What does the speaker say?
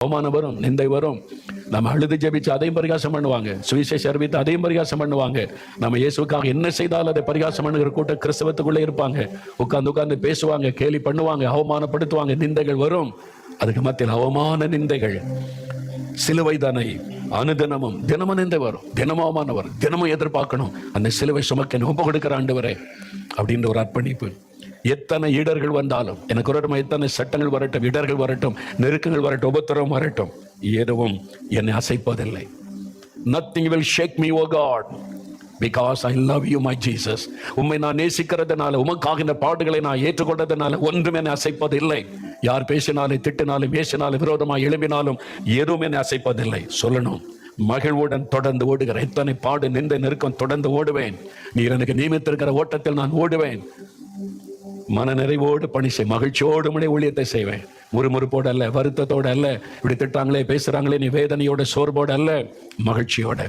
அவமானம் வரும், நிந்தை வரும். நம்ம அழுது ஜெபிச்சு அதையும் பரிகாசம் பண்ணுவாங்க, சுவிசேஷம் அறிவித்து அதையும் பரிகாசம் பண்ணுவாங்க. நம்ம இயேசுக்காக என்ன செய்தாலும் அதை பரிகாசம் பண்ணுகிற கூட்டம் கிறிஸ்தவத்துக்குள்ளே இருப்பாங்க. உட்கார்ந்து பேசுவாங்க, கேலி பண்ணுவாங்க, அவமானப்படுத்துவாங்க, நிந்தைகள் வரும். அதுக்கு மத்தியில் அவமான நிந்தைகள், சிலுவை தானே அனுதினமும் தினமும் நிந்தை வரும், தினமும் அவமானம் வரும், தினமும் எதிர்பார்க்கணும் அந்த சிலுவை சுமக்க ஒப்பு கொடுக்கிற ஆண்டவரே அப்படின்ற ஒரு அர்ப்பணிப்பு. எத்தனை இடர்கள் வந்தாலும் எனக்கு ஒரு எத்தனை சட்டங்கள் வரட்டும், இடர்கள் வரட்டும், நெருக்கங்கள் வரட்டும், உபத்திரம் வரட்டும், எதுவும் என்னை அசைப்பதில்லை. Nothing will shake me, oh God, because I love you, my Jesus. உம்மை நான் நேசிக்கிறதுனால, உமக்காக இந்த பாடுகளை நான் ஏற்றுக்கொண்டதுனால ஒன்றும் என்னை அசைப்பதில்லை. யார் பேசினாலும், திட்டினாலும், பேசினாலும், விரோதமாக எழுப்பினாலும் எதுவும் என்னை அசைப்பதில்லை. சொல்லணும், மகிழ்வுடன் தொடர்ந்து ஓடுகிற எத்தனை பாடு, நிந்த நெருக்கம் தொடர்ந்து ஓடுவேன். நீர் எனக்கு நியமித்திருக்கிற ஓட்டத்தில் நான் ஓடுவேன். மன நிறைவோடு பணி செய், மகிழ்ச்சியோடு முறை ஊழியத்தை செய்வேன். முறுமுறுப்போடு அல்ல, வருத்தத்தோடு அல்ல, இப்படி திட்டாங்களே பேசுறாங்களே நீ வேதனையோட சோர்வோடு அல்ல, மகிழ்ச்சியோட